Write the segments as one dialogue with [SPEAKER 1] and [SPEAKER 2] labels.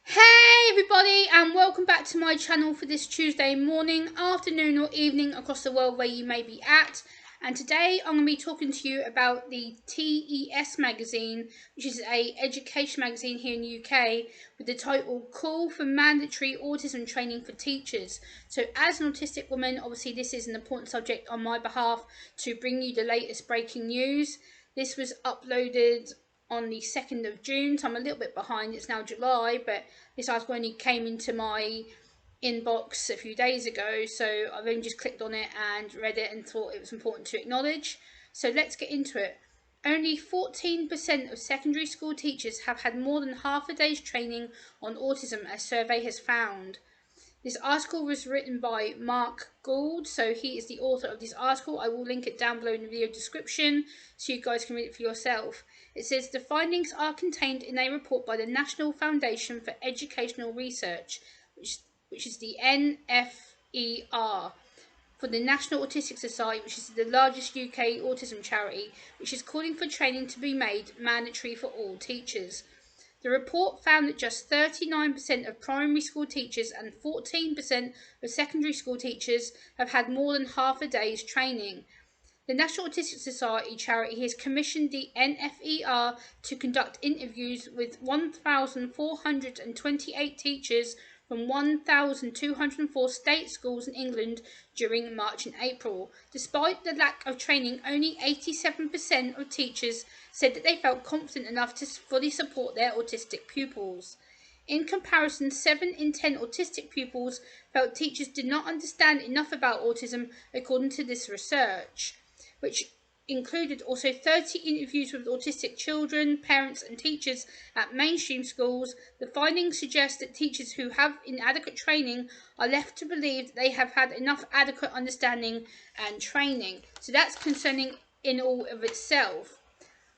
[SPEAKER 1] Hey everybody, and welcome back to my channel for this Tuesday morning, afternoon or evening across the world where you may be at. And today I'm going to be talking to you about the TES magazine, which is a education magazine here in the UK, with the title Call for Mandatory Autism Training for Teachers. So as an autistic woman, obviously this is an important subject on my behalf to bring you the latest breaking news. This was uploaded on the 2nd of June, so I'm a little bit behind. It's now July, but this article only came into my inbox a few days ago, so I've only just clicked on it and read it and thought it was important to acknowledge. So let's get into it. Only 14% of secondary school teachers have had more than half a day's training on autism, a survey has found. This article was written by Mark Gould, so he is the author of this article. I will link it down below in the video description so you guys can read it for yourself. It says the findings are contained in a report by the National Foundation for Educational Research, which is the NFER, for the National Autistic Society, which is the largest UK autism charity, which is calling for training to be made mandatory for all teachers. The report found that just 39% of primary school teachers and 14% of secondary school teachers have had more than half a day's training. The National Autistic Society charity has commissioned the NFER to conduct interviews with 1,428 teachers from 1,204 state schools in England during March and April. Despite the lack of training, only 87% of teachers said that they felt confident enough to fully support their autistic pupils. In comparison, 7 in 10 autistic pupils felt teachers did not understand enough about autism, according to this research, which included also 30 interviews with autistic children, parents and teachers at mainstream schools. The findings suggest that teachers who have inadequate training are left to believe that they have had enough adequate understanding and training. So that's concerning in all of itself.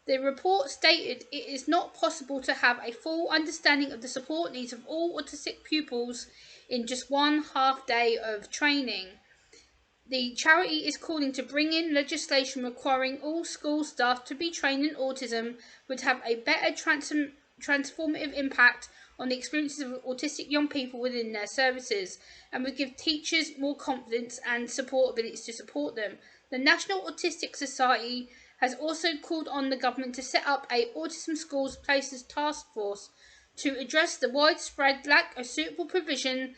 [SPEAKER 1] The report stated it is not possible to have a full understanding of the support needs of all autistic pupils in just one half day of training. The charity is calling to bring in legislation requiring all school staff to be trained in autism, would have a better transformative impact on the experiences of autistic young people within their services, and would give teachers more confidence and support abilities to support them. The National Autistic Society has also called on the government to set up a Autism Schools Places Task Force to address the widespread lack of suitable provision,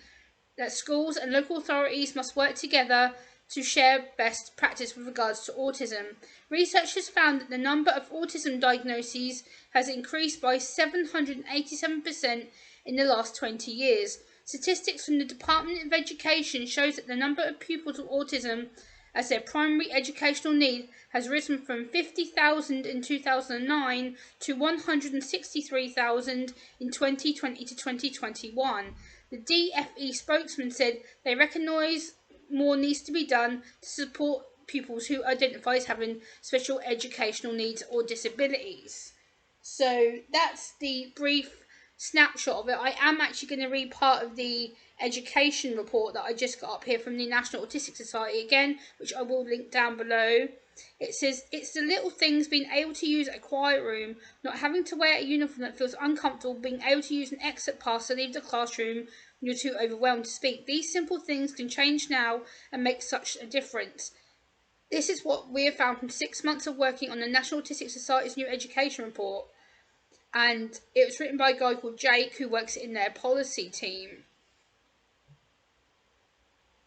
[SPEAKER 1] that schools and local authorities must work together to share best practice with regards to autism. Researchers found that the number of autism diagnoses has increased by 787% in the last 20 years. Statistics from the Department of Education shows that the number of pupils with autism as their primary educational need has risen from 50,000 in 2009 to 163,000 in 2020 to 2021. The DFE spokesman said they recognise more needs to be done to support pupils who identify as having special educational needs or disabilities. So that's the brief snapshot of it. I am actually going to read part of the education report that I just got up here from the National Autistic Society again, which I will link down below. It says, it's the little things: being able to use a quiet room, not having to wear a uniform that feels uncomfortable, being able to use an exit pass to leave the classroom when you're too overwhelmed to speak. These simple things can change now and make such a difference. This is what we have found from 6 months of working on the National Autistic Society's new education report. And it was written by a guy called Jake, who works in their policy team.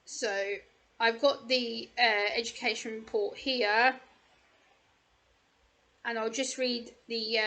[SPEAKER 1] So I've got the education report here, and I'll just read the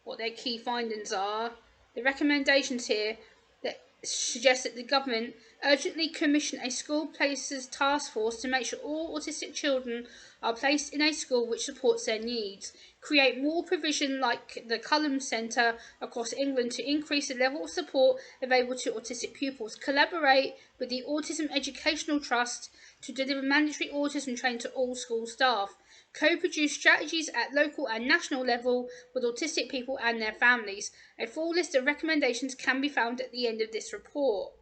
[SPEAKER 1] what their key findings are. The recommendations here that suggest that the government urgently commission a school places task force to make sure all autistic children are placed in a school which supports their needs. Create more provision like the Cullum Centre across England to increase the level of support available to autistic pupils. Collaborate with the Autism Educational Trust to deliver mandatory autism training to all school staff. Co-produce strategies at local and national level with autistic people and their families. A full list of recommendations can be found at the end of this report.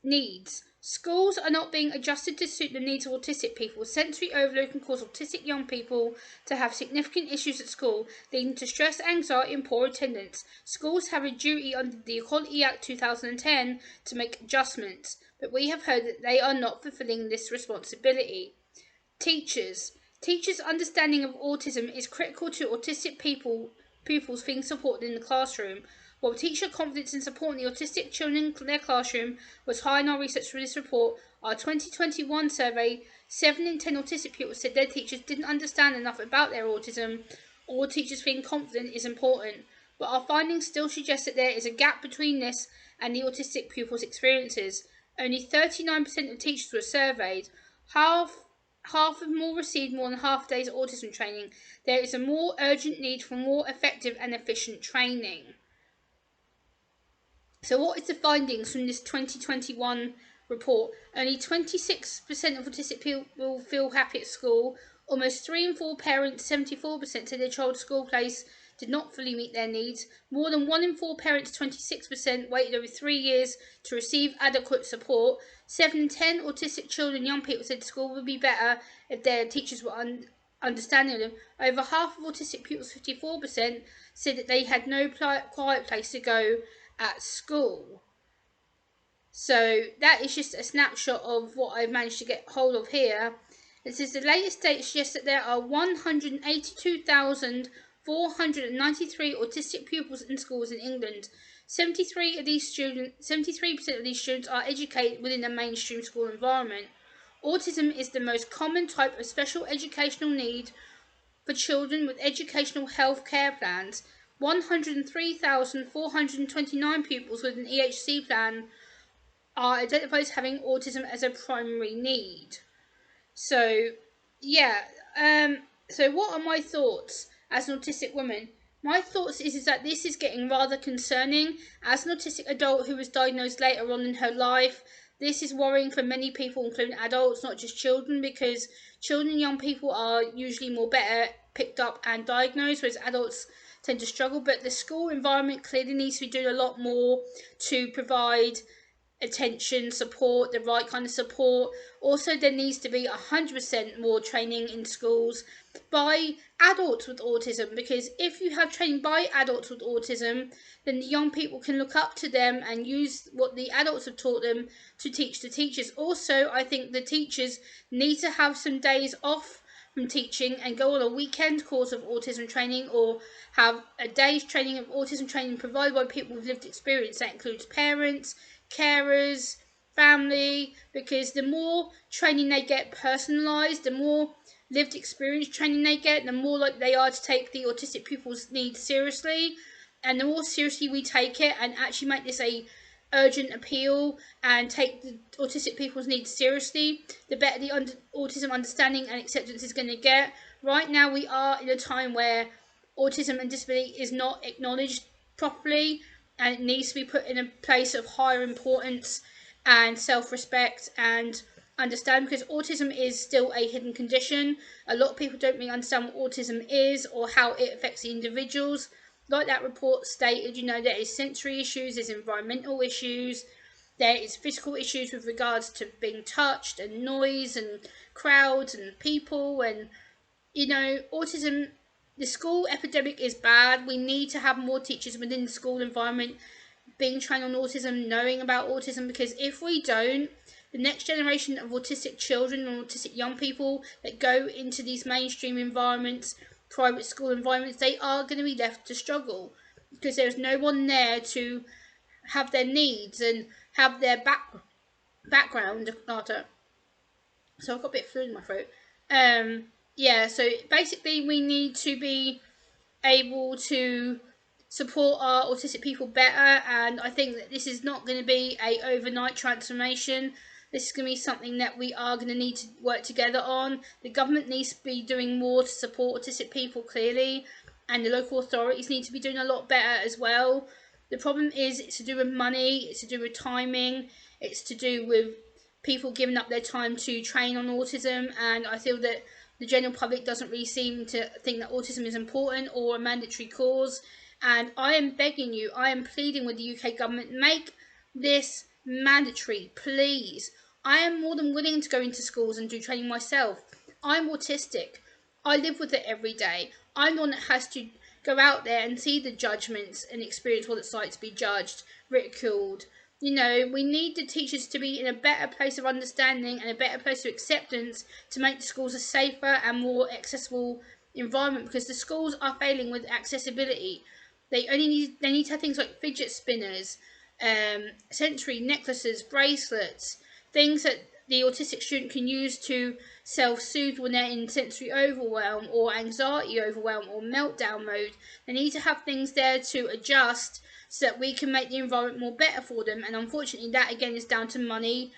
[SPEAKER 1] Needs. Schools are not being adjusted to suit the needs of autistic people. Sensory overload can cause autistic young people to have significant issues at school, leading to stress, anxiety, and poor attendance. Schools have a duty under the Equality Act 2010 to make adjustments, but we have heard that they are not fulfilling this responsibility. Teachers. Teachers' understanding of autism is critical to autistic pupils being supported in the classroom. While teacher confidence in supporting the autistic children in their classroom was high in our research for this report, our 2021 survey, 7 in 10 autistic pupils said their teachers didn't understand enough about their autism, or teachers feeling confident is important. But our findings still suggest that there is a gap between this and the autistic pupils' experiences. Only 39% of teachers were surveyed. Half of more received more than half a day's autism training. There is a more urgent need for more effective and efficient training. So what is the findings from this 2021 report? Only 26% of autistic people feel happy at school. Almost 3 in 4 parents, 74%, said their child's school place did not fully meet their needs. More than 1 in 4 parents, 26%, waited over 3 years to receive adequate support. 7 in 10 autistic children and young people said school would be better if their teachers were understanding of them. Over half of autistic pupils, 54%, said that they had no quiet place to go at school. So that is just a snapshot of what I've managed to get hold of here. It says the latest data suggests that there are 182,493 autistic pupils in schools in England. 73% of these students are educated within a mainstream school environment. Autism is the most common type of special educational need for children with educational health care plans. 103,429 pupils with an EHC plan are identified as having autism as a primary need. So, yeah. So what are my thoughts as an autistic woman? My thoughts is that this is getting rather concerning. As an autistic adult who was diagnosed later on in her life, this is worrying for many people, including adults, not just children, because children and young people are usually more better picked up and diagnosed, whereas adults tend to struggle. But the school environment clearly needs to be doing a lot more to provide attention, support, the right kind of support. Also, there needs to be 100% more training in schools by adults with autism, because if you have training by adults with autism, then the young people can look up to them and use what the adults have taught them to teach the teachers. Also, I think the teachers need to have some days off from teaching and go on a weekend course of autism training, or have a day's training of autism training provided by people with lived experience. That includes parents, carers, family, because the more training they get personalised, the more lived experience training they get, the more likely they are to take the autistic pupils' needs seriously, and the more seriously we take it and actually make this a urgent appeal and take the autistic people's needs seriously, the better the autism understanding and acceptance is going to get. Right now we are in a time where autism and disability is not acknowledged properly, and it needs to be put in a place of higher importance and self-respect and understand, because autism is still a hidden condition. A lot of people don't really understand what autism is or how it affects the individuals. Like that report stated, there is sensory issues, there's environmental issues, there is physical issues with regards to being touched and noise and crowds and people, and autism, the school epidemic is bad. We need to have more teachers within the school environment being trained on autism, knowing about autism, because if we don't, the next generation of autistic children and autistic young people that go into these mainstream environments, private school environments, they are going to be left to struggle, because there's no one there to have their needs and have their background. So I've got a bit of flu in my throat. Yeah, so basically we need to be able to support our autistic people better, and I think that this is not going to be a overnight transformation. This is going to be something that we are going to need to work together on. The government needs to be doing more to support autistic people, clearly, and the local authorities need to be doing a lot better as well. The problem is it's to do with money, it's to do with timing, it's to do with people giving up their time to train on autism, and I feel that the general public doesn't really seem to think that autism is important or a mandatory cause. And I am begging you, I am pleading with the UK government, make this mandatory, please. I am more than willing to go into schools and do training myself. I'm autistic. I live with it every day. I'm the one that has to go out there and see the judgments and experience what it's like to be judged, ridiculed. You know, we need the teachers to be in a better place of understanding and a better place of acceptance to make the schools a safer and more accessible environment, because the schools are failing with accessibility. They need to have things like fidget spinners, sensory necklaces, bracelets, things that the autistic student can use to self-soothe when they're in sensory overwhelm or anxiety overwhelm or meltdown mode. They need to have things there to adjust so that we can make the environment more better for them. And unfortunately, that again is down to money,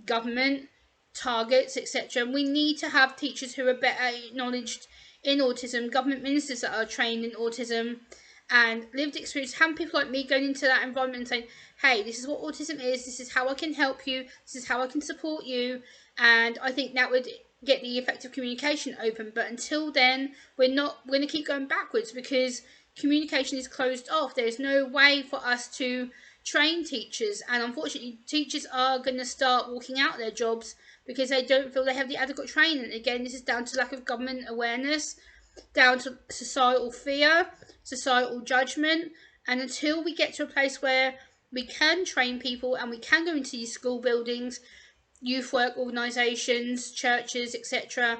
[SPEAKER 1] government, targets, etc. And we need to have teachers who are better acknowledged in autism, government ministers that are trained in autism, and lived experience, having people like me going into that environment and saying, hey, this is what autism is, this is how I can help you, this is how I can support you. And I think that would get the effective communication open. But until then, we're going to keep going backwards, because communication is closed off. There's no way for us to train teachers, and unfortunately teachers are going to start walking out their jobs because they don't feel they have the adequate training. Again, this is down to lack of government awareness, down to societal fear, societal judgment. And until we get to a place where we can train people and we can go into these school buildings, youth work organisations, churches, etc.,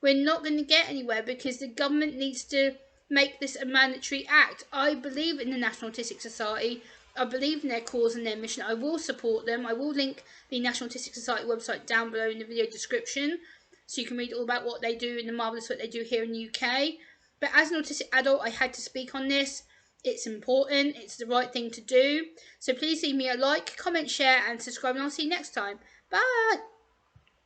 [SPEAKER 1] we're not going to get anywhere, because the government needs to make this a mandatory act. I believe in the National Autistic Society. I believe in their cause and their mission. I will support them. I will link the National Autistic Society website down below in the video description, so you can read all about what they do and the marvellous work they do here in the UK. But as an autistic adult, I had to speak on this. It's important. It's the right thing to do. So please leave me a like, comment, share and subscribe, and I'll see you next time. Bye!